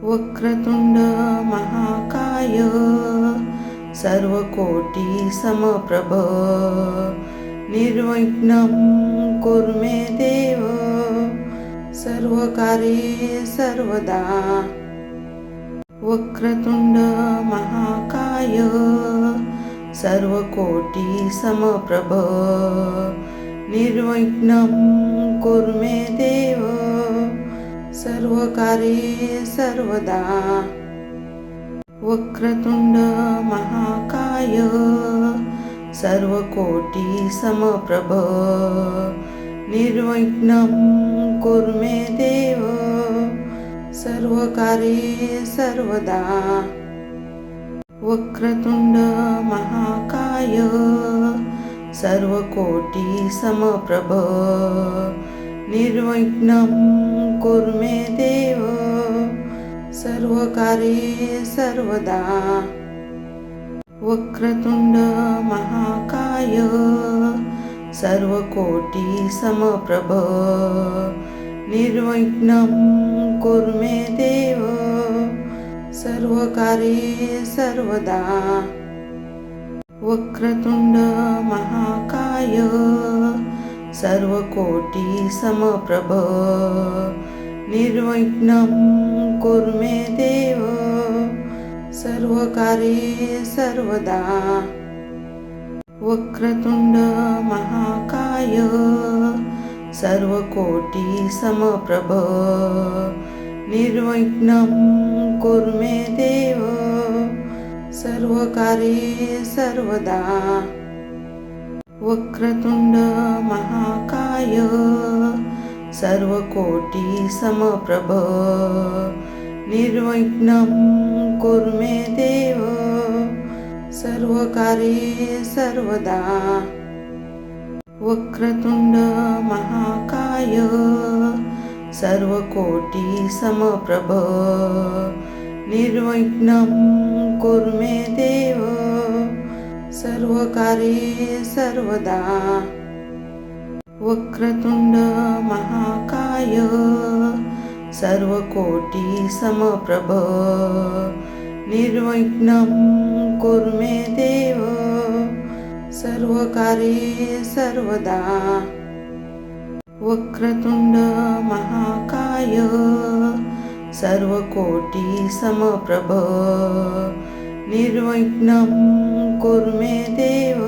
वक्रतुंड महाकाय सर्वकोटि समप्रभ निर्विघ्नं कुरु मे देव सर्वकार्ये सर्वदा। वक्रतुंड महाकाय सर्वकोटि समप्रभ निर्विघ्नं कुरु मे देव सर्वकार्ये सर्वदा। वक्रतुंड महाकाय सर्वकोटि समप्रभ निर्विघ्नं कुरु मे देव सर्वकार्ये सर्वदा। वक्रतुंड महाकाय सर्वकोटि समप्रभ निर्विघ्नं कुरु मे देव सर्वकार्ये सर्वदा। वक्रतुंड महाकाय सर्वकोटि समप्रभ निर्विघ्नं कुरु मे देव सर्वकार्ये सर्वदा। वक्रतुंड महाकाय सर्वकोटि समप्रभ निर्विघ्नं कुरु मे देव सर्वकार्ये सर्वदा। वक्रतुंड महाकाय सर्वकोटि समप्रभ निर्विघ्नं कुरु मे देव सर्वकार्ये सर्वदा। वक्रतुंड महाकाय सर्वकोटि समप्रभ निर्विघ्नं कुरु मे देव सर्वकार्ये सर्वदा। वक्रतुंड महाकाय सर्वकोटि समप्रभ निर्विघ्नं कुरु मे देव सर्वकार्ये सर्वदा। वक्रतुंड महाकाय सर्वकोटि समप्रभ निर्विघ्नं कुरु मे देव सर्वकार्ये सर्वदा। वक्रतुंड महाकाय सर्वकोटि समप्रभ निर्विघ्नं कुरु मे देव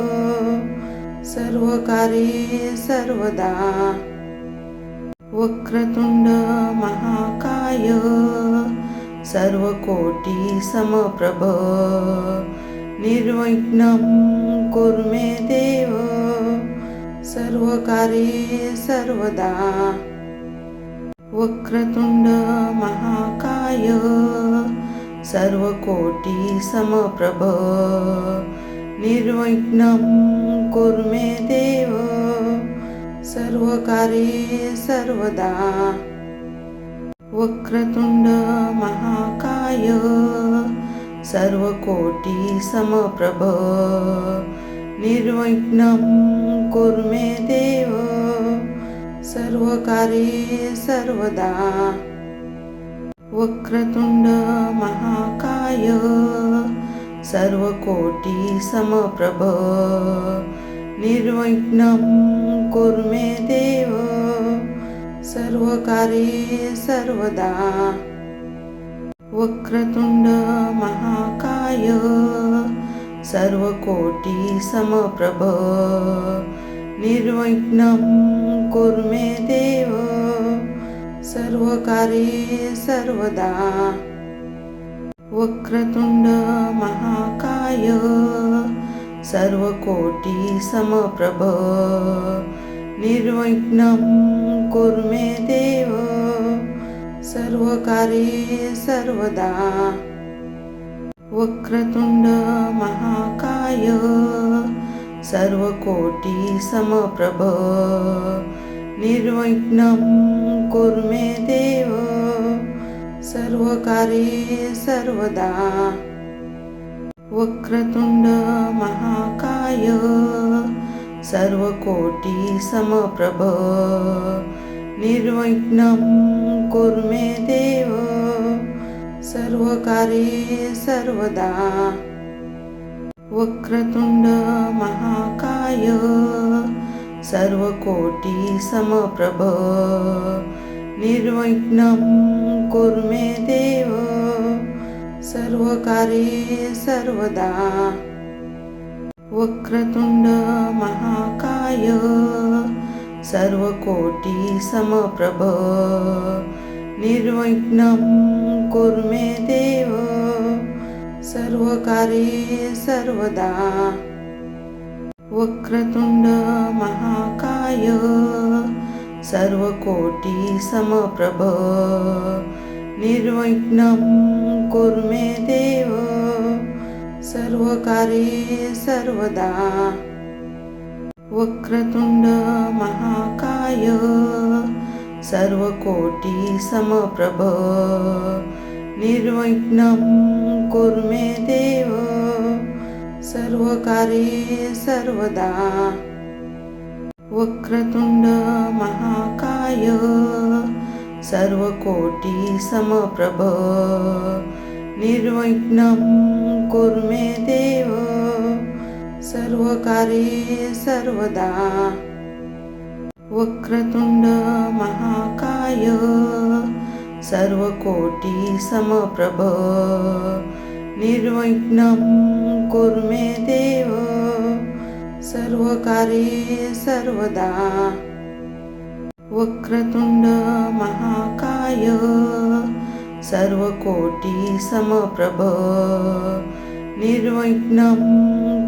सर्वकार्ये सर्वदा। वक्रतुंड महाकाय सर्वकोटि समप्रभ निर्विघ्नं कुरु मे देव सर्वकार्ये सर्वदा। वक्रतुंड महाकाय सर्वकोटि समप्रभ निर्विघ्नं कुरु मे देव सर्वकार्ये सर्वदा। वक्रतुंड महाकाय सर्वकोटि समप्रभ निर्विघ्नं कुरु मे देव सर्वकार्ये सर्वदा। वक्रतुंड महाकाय सर्वकोटि समप्रभ निर्विघ्नं कुरु मे देव सर्वकार्ये सर्वदा। वक्रतुंड महाकाय सर्वकोटि समप्रभ निर्विघ्नं कुरु मे देव सर्वकार्ये सर्वदा। वक्रतुंड महाकाय सर्वकोटि समप्रभ निर्विघ्नं कुरु मे देव सर्वकार्ये सर्वदा। वक्रतुंड महाकाय सर्वकोटि समप्रभ निर्विघ्नं कुरु मे देव सर्वकार्ये सर्वदा। वक्रतुंड महाकाय सर्वकोटि समप्रभ निर्विघ्नं कुरु मे देव सर्वकार्ये सर्वदा वक्रतुंड महाकाय सर्वकोटि समप्रभ निर्विघ्नं कुरु मे देव सर्वकार्ये सर्वदा वक्रतुंड महाकाय सर्वकोटि समप्रभ निर्विघ्नं कुरु मे देव सर्वकार्ये सर्वदा वक्रतुंड महाकाय सर्वकोटि समप्रभ निर्विघ्नं कुरु मे देव सर्वकार्ये सर्वदा वक्रतुंड महाकाय सर्वकोटि समप्रभ निर्विघ्नं कुरु मे देव सर्वकार्ये सर्वदा वक्रतुंड महाकाय सर्वकोटि समप्रभ निर्विघ्नं कुरु मे देव सर्वकार्ये सर्वदा वक्रतुंड महाकाय सर्वकोटि समप्रभ निर्विघ्नं कुरु मे देव सर्वकार्ये सर्वदा वक्रतुंड महाकाय सर्वकोटि समप्रभ निर्विघ्नं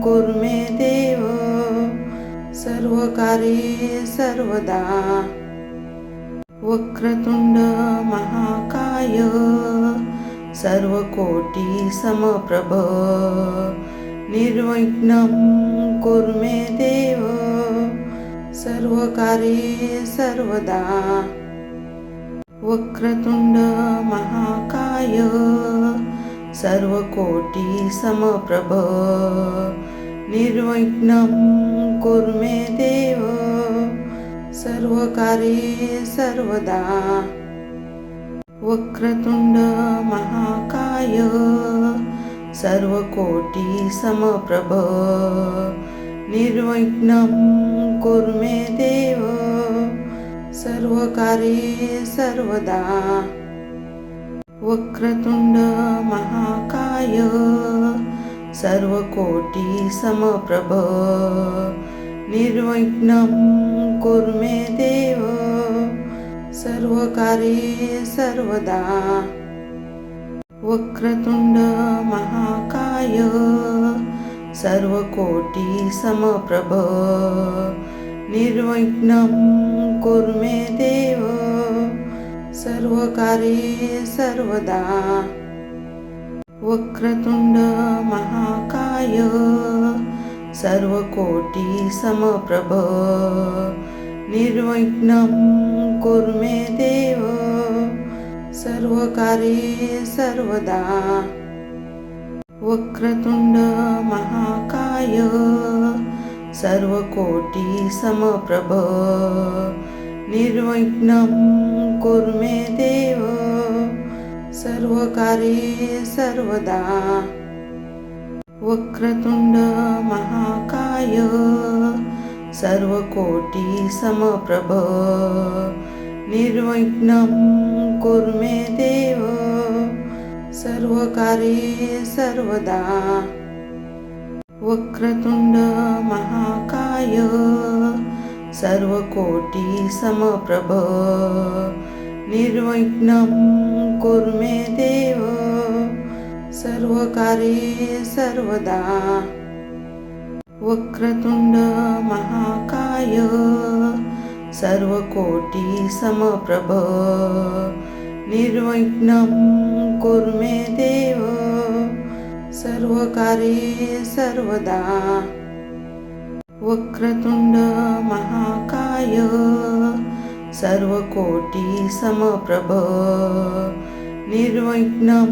कुरु मे देव सर्वकार्ये सर्वदा वक्रतुंड महाकाय सर्वकोटि समप्रभ निर्विघ्नं कुरु मे देव सर्वकार्ये सर्वदा वक्रतुंड महाकाय सर्वकोटि समप्रभ निर्विघ्नं कुरु मे देव सर्वकार्ये सर्वदा वक्रतुंड महाकाय सर्वकोटि समप्रभ निर्विघ्नं कुरु मे देव सर्वकार्ये सर्वदा वक्रतुंड महाकाय सर्वकोटि समप्रभ निर्विघ्नं कुरु मे देव सर्वकार्ये सर्वदा वक्रतुंड महाकाय सर्वकोटि समप्रभ निर्विघ्नं कुरु मे देव सर्वकार्ये सर्वदा वक्रतुंड महाकाय सर्वकोटि समप्रभ निर्विघ्नं कुरु मे देव सर्वकार्ये सर्वदा वक्रतुंड महाकाय सर्वकोटि समप्रभ निर्विघ्नं कुरु मे देव सर्वकार्ये सर्वदा वक्रतुंड महाकाय सर्वकोटि समप्रभ निर्विघ्नं कुरु मे देव सर्वकार्ये सर्वदा वक्रतुंड महाकाय सर्वकोटि समप्रभ निर्विघ्नं कुरु मे देव सर्वकार्ये सर्वदा वक्रतुंड महाकाय सर्वकोटि समप्रभ निर्विघ्नं कुरु मे देव सर्वकार्ये सर्वदा वक्रतुंड महाकाय सर्वकोटि समप्रभ निर्विघ्नं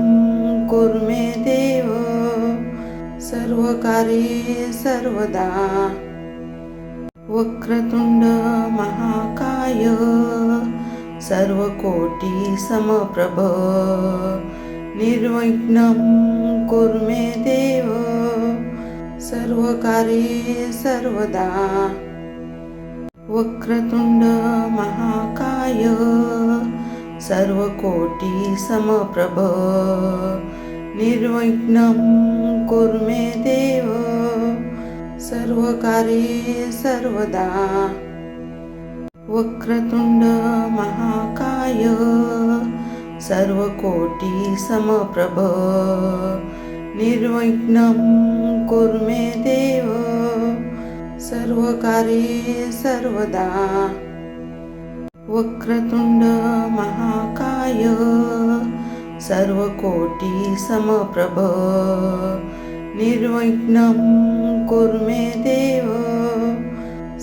कुरु मे देव सर्वकार्ये सर्वदा वक्रतुंड महाकाय सर्वकोटि समप्रभ निर्विघ्नं कुरु मे देव सर्वकार्ये सर्वदा। वक्रतुंड महाकाय सर्वकोटि समप्रभ निर्विघ्नं कुरु मे देव सर्वकार्ये सर्वदा। वक्रतुंड महाकाय सर्वकोटि समप्रभ निर्विघ्नं कुरु मे देव सर्वकार्ये सर्वदा। वक्रतुंड महाकाय सर्वकोटि समप्रभ निर्विघ्नं कुरु मे देव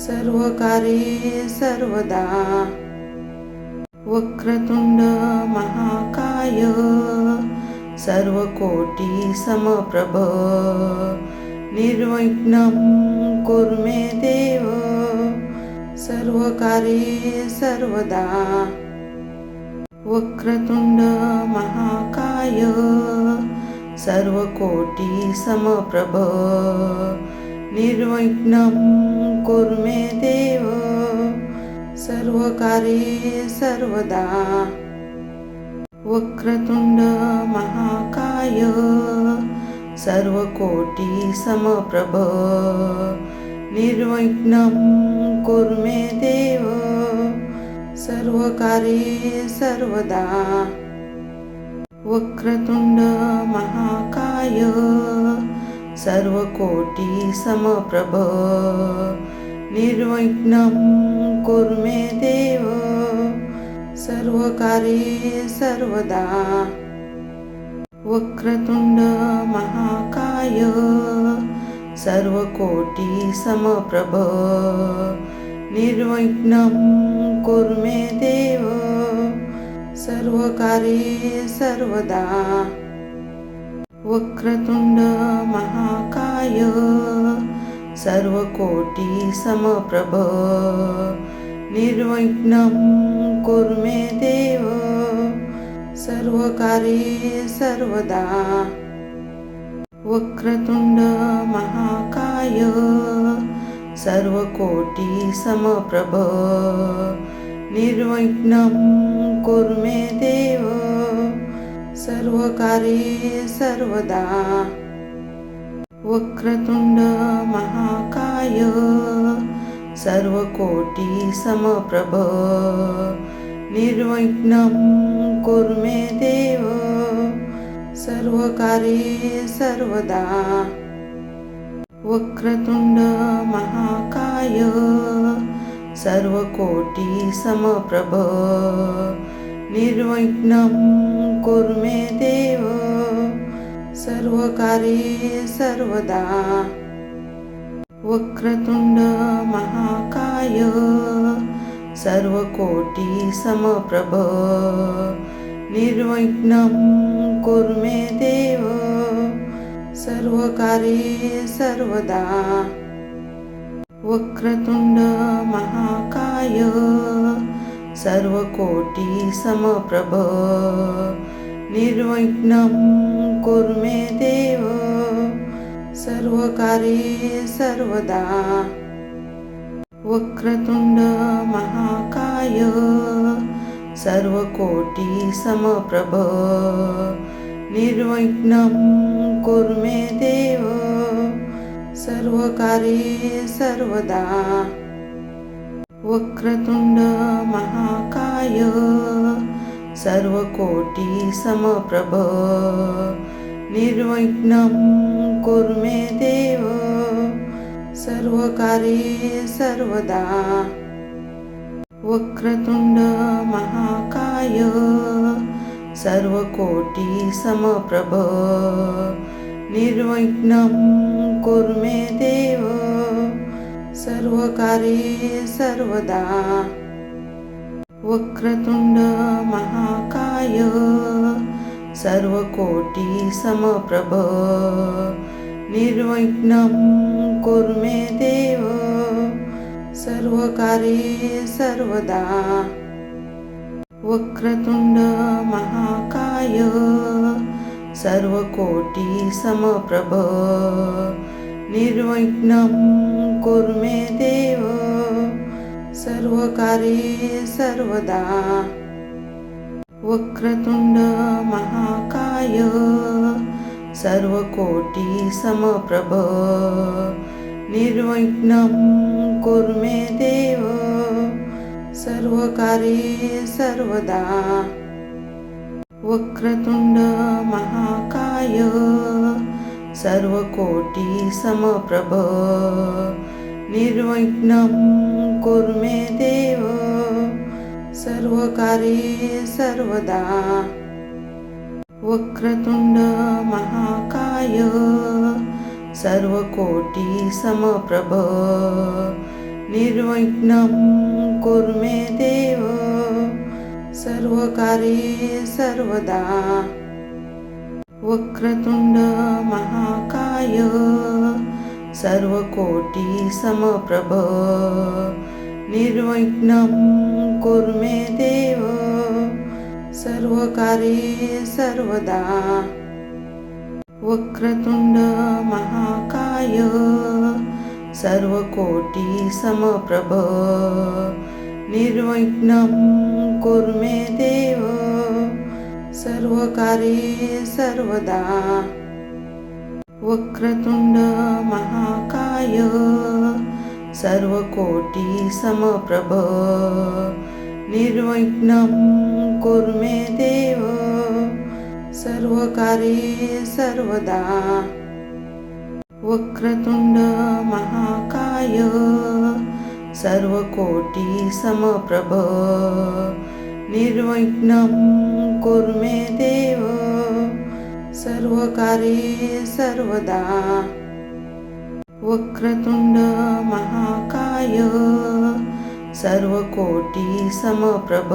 सर्वकार्ये सर्वदा। वक्रतुंड महाकाय सर्वकोटि समप्रभ निर्विघ्नं कुरु मे देव सर्वकार्ये सर्वदा। वक्रतुंड महाकाय सर्वकोटि समप्रभ निर्विघ्नं कुरु मे देव सर्वकार्ये सर्वदा। वक्रतुंड महाकाय सर्वकोटि समप्रभ निर्विघ्नं कुरु मे देव सर्वकार्ये सर्वदा। वक्रतुंड महाकाय सर्वकोटि समप्रभ निर्विघ्नं कुरु मे देव सर्वकार्ये सर्वदा। वक्रतुंड महाकाय सर्वकोटि समप्रभ निर्विघ्नं कुरु मे देव सर्वकार्ये सर्वदा। वक्रतुंड महाकाय सर्वकोटि समप्रभ निर्विघ्नं कुरु मे देव सर्वकार्ये सर्वदा। वक्रतुंड महाकाय सर्वकोटि समप्रभ निर्विघ्नं कुरु मे देव सर्वकार्ये सर्वदा। वक्रतुंड महाकाय सर्वकोटि समप्रभ निर्विघ्नं कुरु मे देव सर्वकार्ये सर्वदा। वक्रतुंड महाकाय सर्वकोटि समप्रभ निर्विघ्नं कुरु मे देव सर्वकार्ये सर्वदा। वक्रतुंड महाकाय सर्वकोटि समप्रभ निर्विघ्नं कुरु मे देव सर्वकार्ये सर्वदा। वक्रतुंड महाकाय सर्वकोटि समप्रभ निर्विघ्नं कुरु मे देव सर्वकार्ये सर्वदा। वक्रतुंड महाकाय सर्वकोटि समप्रभ निर्विघ्नं कुरु मे देव सर्वकार्ये सर्वदा। वक्रतुंड महाकाय सर्वकोटि समप्रभ निर्विघ्नं कुरु मे देव सर्वकार्ये सर्वदा। वक्रतुंड महाकाय सर्वकोटि समप्रभ निर्विघ्नं कुरु मे देव सर्वकार्ये सर्वदा। वक्रतुंड महाकाय सर्वकोटि समप्रभ निर्विघ्नं कुरु मे देव सर्वकार्ये सर्वदा। वक्रतुंड महाकाय सर्वकोटि समप्रभ निर्विघ्नं कुरु मे देव सर्वकार्ये सर्वदा। वक्रतुंड महाकाय सर्वकोटि समप्रभ निर्विघ्नं कुरु मे देव सर्वकार्ये सर्वदा। वक्रतुंड महाकाय सर्वकोटि समप्रभ निर्विघ्नं कुरु मे देव सर्वकार्ये सर्वदा। वक्रतुंड महाकाय सर्वकोटि समप्रभ निर्विघ्नं कुरु मे देव सर्वकार्ये सर्वदा। वक्रतुंड महाकाय सर्वकोटि समप्रभ निर्विघ्नं कुरु मे देव सर्वकार्ये सर्वदा। वक्रतुंड महाकाय सर्वकोटि समप्रभ निर्विघ्नं कुरु मे देव सर्वकार्ये सर्वदा। वक्रतुंड महाकाय सर्वकोटि समप्रभ निर्विघ्नं कुरु मे देव सर्वकार्ये सर्वदा। वक्रतुंड महाकाय सर्वकोटि समप्रभ निर्विघ्नं कुरु मे देव सर्वकार्ये सर्वदा। वक्रतुंड महाकाय सर्वकोटि समप्रभ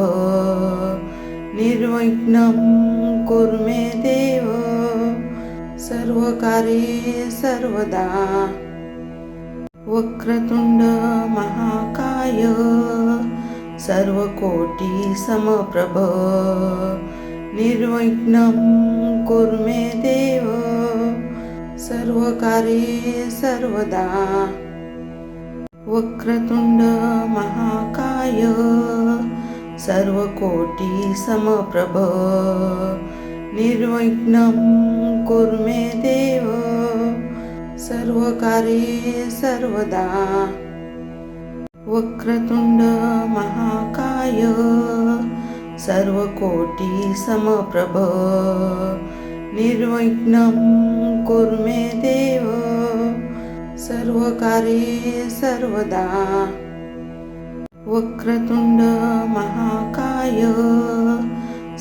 निर्विघ्नं कुरु मे देव सर्वकार्ये सर्वदा। वक्रतुंड महाकाय सर्वकोटि समप्रभ निर्विघ्नं कुरु मे देव सर्वकार्ये सर्वदा। वक्रतुंड महाकाय सर्वकोटि समप्रभ निर्विघ्नं कुरु मे देव सर्वकार्ये सर्वदा। वक्रतुंड महाकाय सर्वकोटि समप्रभ निर्विघ्नं कुरु मे देव सर्वकार्ये सर्वदा। वक्रतुंड महाकाय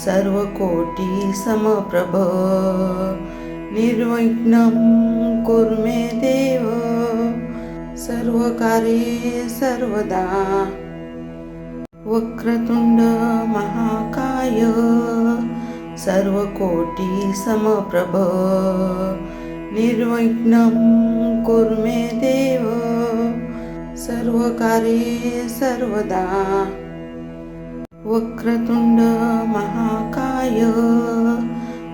सर्वकोटि समप्रभ निर्विघ्नं कुरु मे देव सर्वकार्ये सर्वदा। वक्रतुंड महाकाय सर्वकोटि समप्रभ निर्विघ्नं कुरु मे देव सर्वकार्ये सर्वदा। वक्रतुंड महाकाय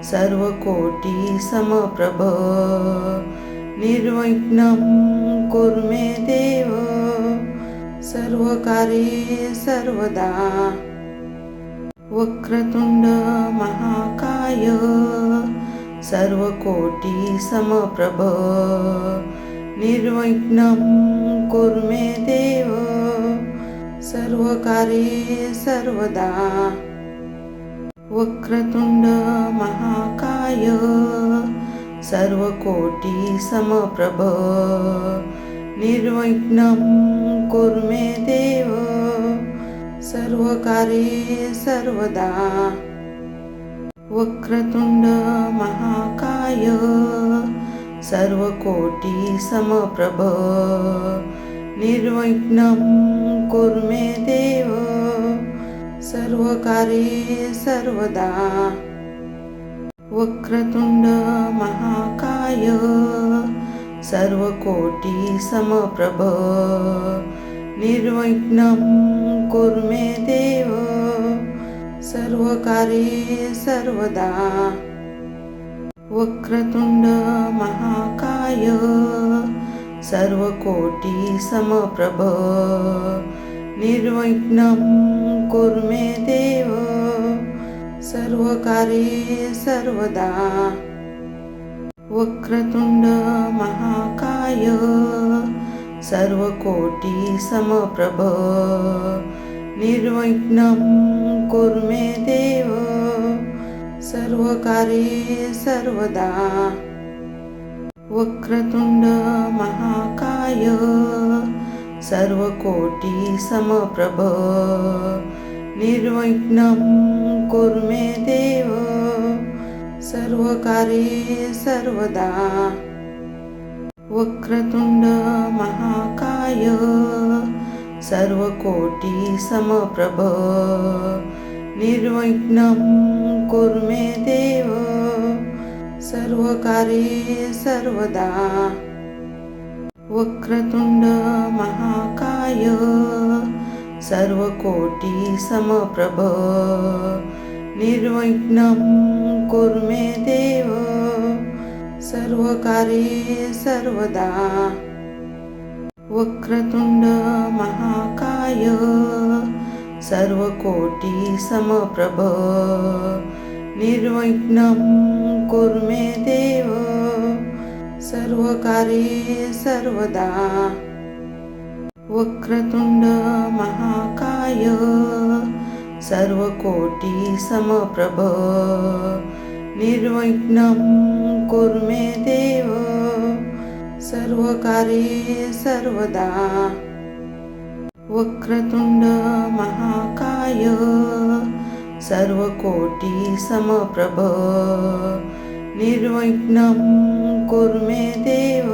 सर्वकोटि समप्रभ निर्विघ्नं कुरु मे देव सर्वकार्ये सर्वदा। वक्रतुंड महाकाय सर्वकोटि समप्रभ निर्विघ्नं कुरु मे देव सर्वकार्ये सर्वदा। वक्रतुंड महाकाय सर्वकोटि समप्रभ निर्विघ्नं कुरु मे देव सर्वकार्ये सर्वदा। वक्रतुंड महाकाय सर्वकोटि समप्रभ निर्विघ्नं कुरु मे देव सर्वकार्ये सर्वदा। वक्रतुंड महाकाय सर्वकोटि समप्रभ निर्विघ्नं कुरु मे देव सर्वकार्ये सर्वदा। वक्रतुंड महाकाय सर्वकोटि समप्रभ निर्विघ्नं कुरु मे देव सर्वकार्ये सर्वदा। वक्रतुंड महाकाय सर्वकोटि समप्रभ निर्विघ्नं कुरु मे देव सर्वकार्ये सर्वदा। वक्रतुंड महाकाय सर्वकोटि समप्रभ निर्विघ्नं कुरु मे देव सर्वकार्ये सर्वदा। वक्रतुंड महाकाय सर्वकोटि समप्रभ निर्विघ्नं कुरु मे देव सर्वकार्ये सर्वदा। वक्रतुंड महाकाय सर्वकोटि समप्रभ निर्विघ्नं कुरु मे देव सर्वकार्ये सर्वदा। वक्रतुंड महाकाय सर्वकोटि समप्रभ निर्विघ्नं कुरु मे देव सर्वकार्ये सर्वदा। वक्रतुंड महाकाय सर्वकोटि समप्रभ निर्विघ्नं कुरु मे देव सर्वकार्ये सर्वदा। वक्रतुंड महाकाय सर्वकोटि समप्रभ निर्विघ्नं कुरु मे देव सर्वकार्ये सर्वदा। वक्रतुंड महाकाय सर्वकोटि समप्रभ निर्विघ्नं कुरु मे देव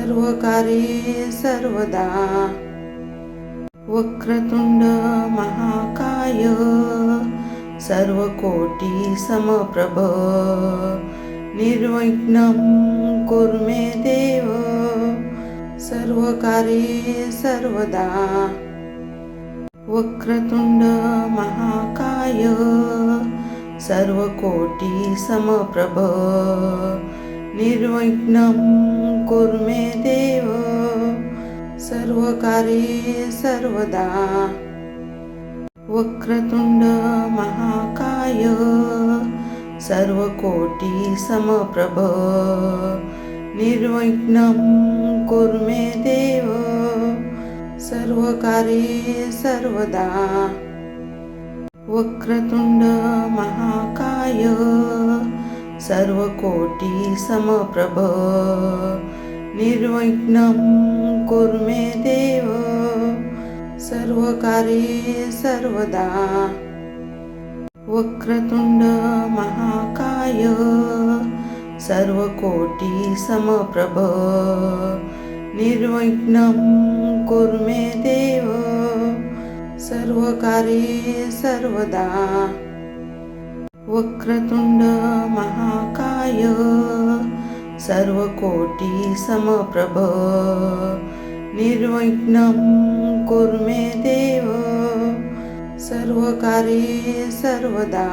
सर्वकार्ये सर्वदा। वक्रतुंड महाकाय सर्वकोटि समप्रभ निर्विघ्नं कुरु मे देव सर्वकार्ये सर्वदा। वक्रतुंड महाकाय सर्वकोटि समप्रभ निर्विघ्नं कुरु मे देव सर्वकार्ये सर्वदा। वक्रतुंड महाकाय सर्वकोटि समप्रभ निर्विघ्नं कुरु मे देव सर्वकार्ये सर्वदा। वक्रतुंड महाकाय सर्वकोटि समप्रभ निर्विघ्नं कुरु मे देव सर्वकार्ये सर्वदा। वक्रतुंड महाकाय सर्वकोटि समप्रभ निर्विघ्नं कुरु मे देव सर्वकार्ये सर्वदा। वक्रतुंड महाकाय सर्वकोटि समप्रभ निर्विघ्नं कुरु मे देव सर्वकार्ये सर्वदा। वक्रतुंड महाकाय सर्वकोटि समप्रभ निर्विघ्नं कुरु मे देव सर्वकार्ये सर्वदा। वक्रतुंड महाकाय सर्वकोटि समप्रभ निर्विघ्नं कुरु मे देव सर्वकार्ये सर्वदा। वक्रतुंड महाकाय सर्वकोटि समप्रभ निर्विघ्नं कुरु मे देव सर्वकार्ये सर्वदा। वक्रतुंड महाकाय सर्वकोटि समप्रभ निर्विघ्नं कुरु मे देव सर्वकार्ये सर्वदा।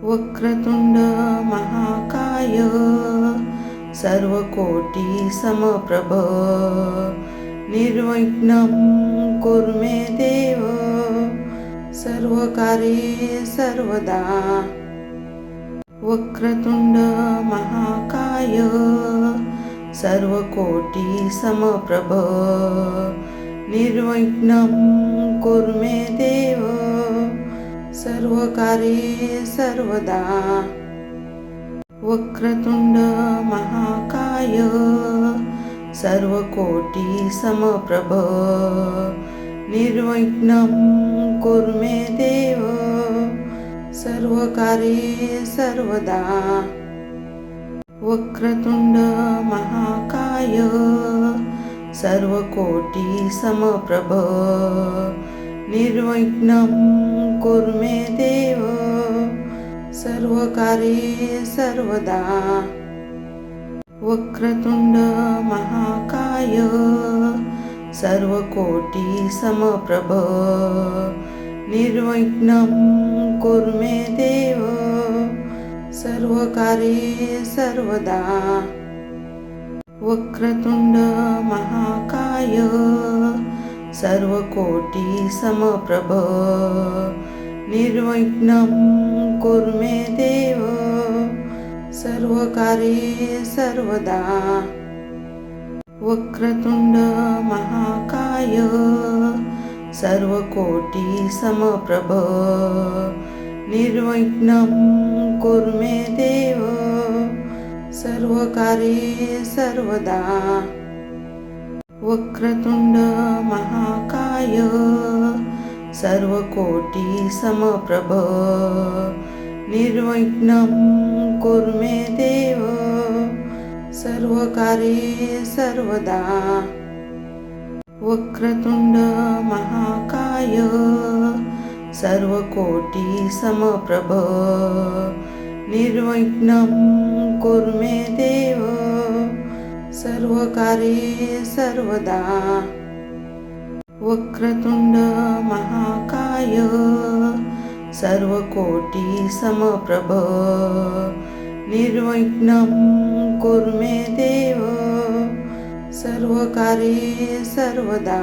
वक्रतुंड महाकाय सर्वकोटि समप्रभ निर्विघ्नं कुरु मे देव सर्वकार्ये सर्वदा। वक्रतुंड महाकाय सर्वकोटि समप्रभ निर्विघ्नं कुरु मे देव सर्वकार्ये सर्वदा। वक्रतुंड महाकाय सर्वकोटि समप्रभ निर्विघ्नं कुरु मे देव सर्वकार्ये सर्वदा। वक्रतुंड महाकाय सर्वकोटि समप्रभ निर्विघ्नं कुरु मे देव सर्वकार्ये सर्वदा। वक्रतुंड महाकाय सर्वकोटि समप्रभ निर्विघ्नं कुरु मे देव सर्वकार्ये सर्वदा। वक्रतुंड महाकाय सर्वकोटि समप्रभ निर्विघ्नं कुरु मे देव सर्वकार्ये सर्वदा वक्रतुंड महाकाय सर्वकोटि समप्रभ निर्विघ्नं कुरु मे देव सर्वकार्ये सर्वदा वक्रतुंड महाकाय सर्वकोटि समप्रभ निर्विघ्नं कुरु मे देव सर्वकार्ये सर्वदा वक्रतुंड महाकाय सर्वकोटि समप्रभ निर्विघ्नं कुरु मे देव सर्वकार्ये सर्वदा वक्रतुंड महाकाय सर्वकोटि समप्रभ निर्विघ्नं कुरु मे देव सर्वकार्ये सर्वदा वक्रतुंड महाकाय सर्वकोटि समप्रभ निर्विघ्नं कुरु मे देव सर्वकार्ये सर्वदा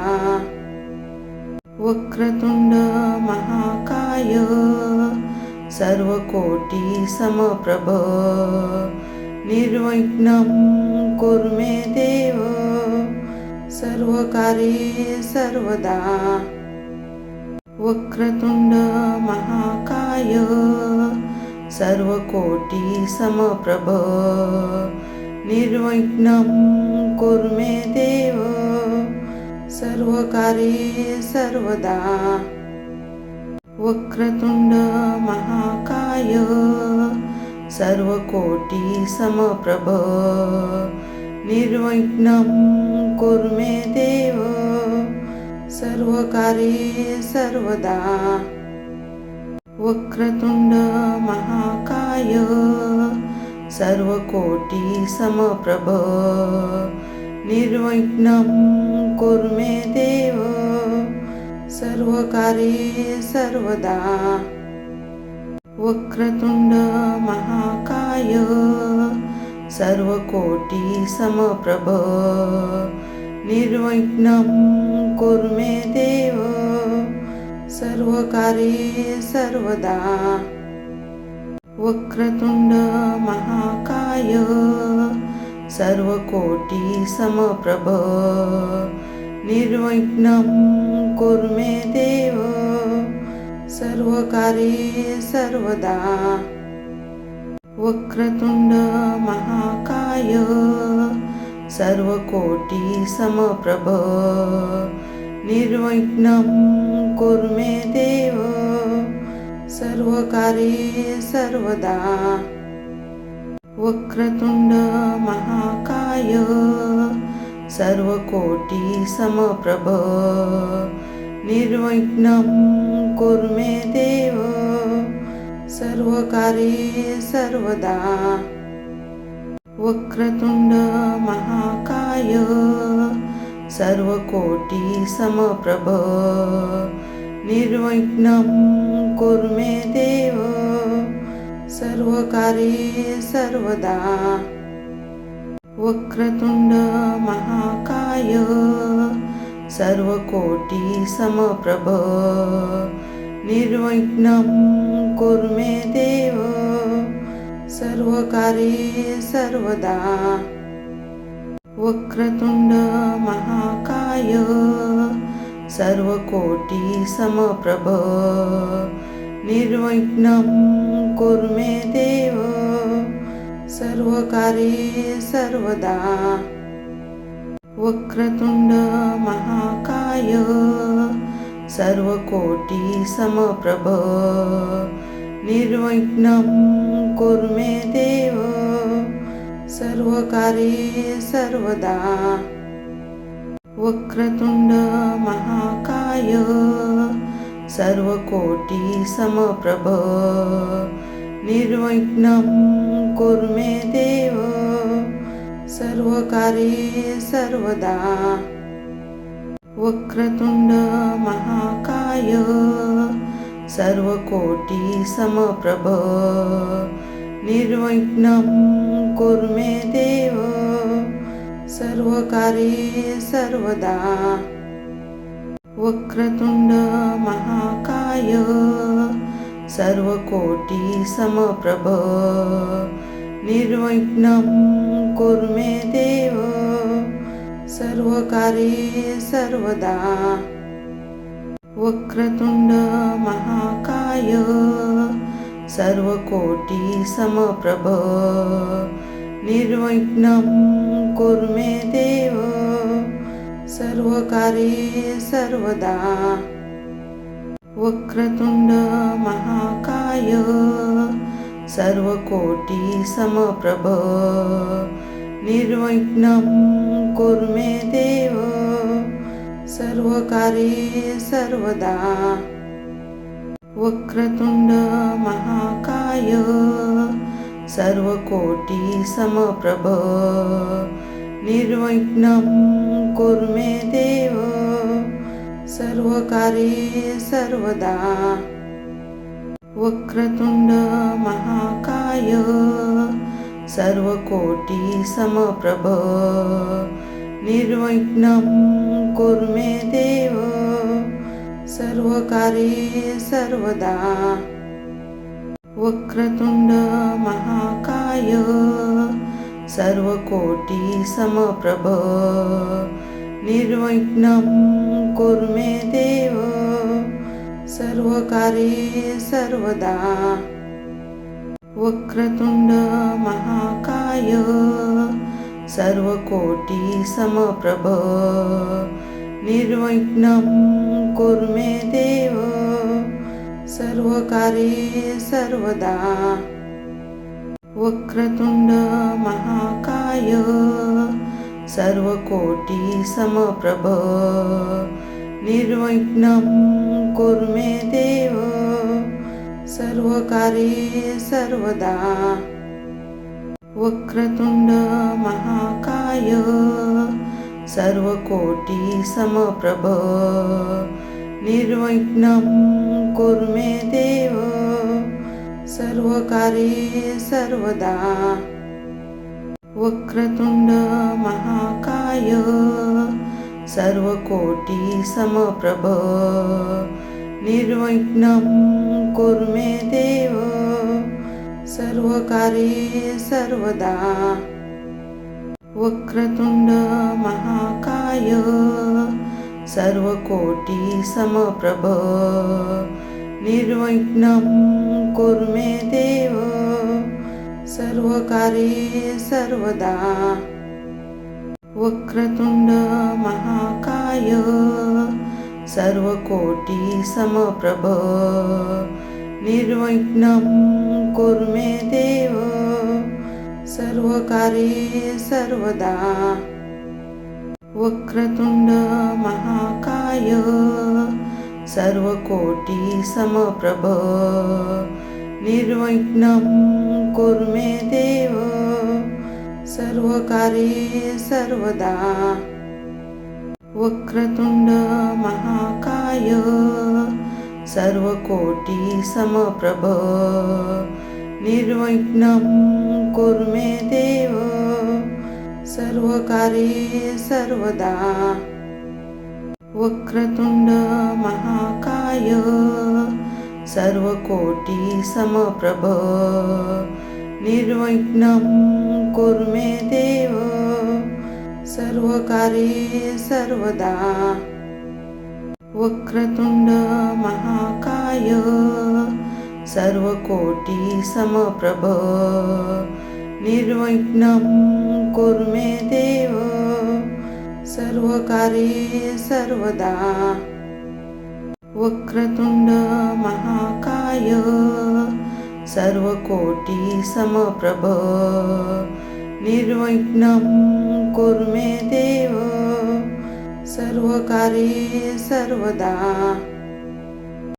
वक्रतुंड महाकाय सर्वकोटि समप्रभ निर्विघ्नं कुरु मे देव सर्वकार्ये सर्वदा वक्रतुंड महाकाय सर्वकोटि समप्रभ निर्विघ्नं कुरु मे देव सर्वकार्ये सर्वदा वक्रतुंड महाकाय सर्वकोटि समप्रभ निर्विघ्नं कुरु मे देव सर्वकार्ये सर्वदा वक्रतुंड महाकाय सर्वकोटि समप्रभ निर्विघ्नं कुरु मे देव सर्वकार्ये सर्वदा वक्रतुंड महाकाय सर्वकोटि समप्रभ निर्विघ्नं कुरु मे देव सर्वकार्ये सर्वदा वक्रतुंड महाकाय सर्वकोटि समप्रभ निर्विघ्नं कुरु मे देव सर्वकार्ये सर्वदा वक्रतुंड महाकाय सर्वकोटि समप्रभ निर्विघ्नं कुरु मे देव सर्वकार्ये सर्वदा वक्रतुंड महाकाय सर्वकोटि समप्रभ निर्विघ्नं कुरु मे देव सर्वकार्ये सर्वदा वक्रतुंड महाकाय सर्वकोटि समप्रभ निर्विघ्नं कुरु मे देव सर्वकार्ये सर्वदा वक्रतुंड महाकाय सर्वकोटि समप्रभ निर्विघ्नं कुरु मे देव सर्वकार्ये सर्वदा वक्रतुंड महाकाय सर्वकोटि समप्रभ निर्विघ्नं कुरु मे देव सर्वकार्ये सर्वदा वक्रतुंड महाकाय सर्वकोटि समप्रभ निर्विघ्नं कुरु मे देव सर्वकार्ये सर्वदा वक्रतुंड महाकाय सर्वकोटि समप्रभ निर्विघ्नं कुरु मे देव सर्वकार्ये सर्वदा वक्रतुंड महाकाय सर्वकोटि समप्रभ निर्विघ्नं कुरु मे देव सर्वकार्ये सर्वदा। वक्रतुंड महाकाय सर्वकोटि समप्रभ निर्विघ्नं कुरु मे देव सर्वकार्ये सर्वदा। वक्रतुंड महाकाय सर्वकोटि समप्रभ निर्विघ्नं कुरु मे देव सर्वकार्ये सर्वदा। वक्रतुंड महाकाय सर्वकोटि समप्रभ निर्विघ्नं कुरु मे देव सर्वकार्ये सर्वदा। वक्रतुंड महाकाय सर्वकोटि समप्रभ निर्विघ्नं कुरु मे देव सर्वकार्ये सर्वदा। वक्रतुंड महाकाय सर्वकोटि समप्रभ निर्विघ्नं कुरु मे देव सर्वकार्ये सर्वदा। वक्रतुंड महाकाय सर्वकोटि समप्रभ निर्विघ्नं कुरु मे देव सर्वकार्ये सर्वदा। वक्रतुंड महाकाय सर्वकोटि समप्रभ निर्विघ्नं कुरु मे देव सर्वकार्ये सर्वदा। वक्रतुंड महाकाय सर्वकोटि समप्रभ निर्विघ्नं कुरु मे देव सर्वकार्ये सर्वदा। वक्रतुंड महाकाय सर्वकोटि समप्रभ निर्विघ्नं कुरु मे देव सर्वकार्ये सर्वदा। वक्रतुंड महाकाय सर्वकोटि समप्रभ निर्विघ्नं कुरु मे देव सर्वकार्ये सर्वदा। वक्रतुंड महाकाय सर्वकोटि समप्रभ निर्विघ्नं कुरु मे देव सर्वकार्ये सर्वदा। वक्रतुंड महाकाय सर्वकोटि समप्रभ निर्विघ्नं कुरु मे देव सर्वकार्ये सर्वदा। वक्रतुंड महाकाय सर्वकोटि समप्रभ निर्विघ्नं कुरु मे देव सर्वकार्ये सर्वदा। वक्रतुंड महाकाय सर्वकोटि समप्रभ निर्विघ्नं कुरु मे देव सर्वकार्ये सर्वदा। वक्रतुंड महाकाय सर्वकोटि समप्रभ निर्विघ्नं कुरु मे देव सर्वकार्ये सर्वदा। वक्रतुंड महाकाय सर्वकोटि समप्रभ निर्विघ्नं कुरु मे देव सर्वकार्ये सर्वदा। वक्रतुंड महाकाय सर्वकोटि समप्रभ निर्विघ्नं कुरु मे देव सर्वकार्ये सर्वदा।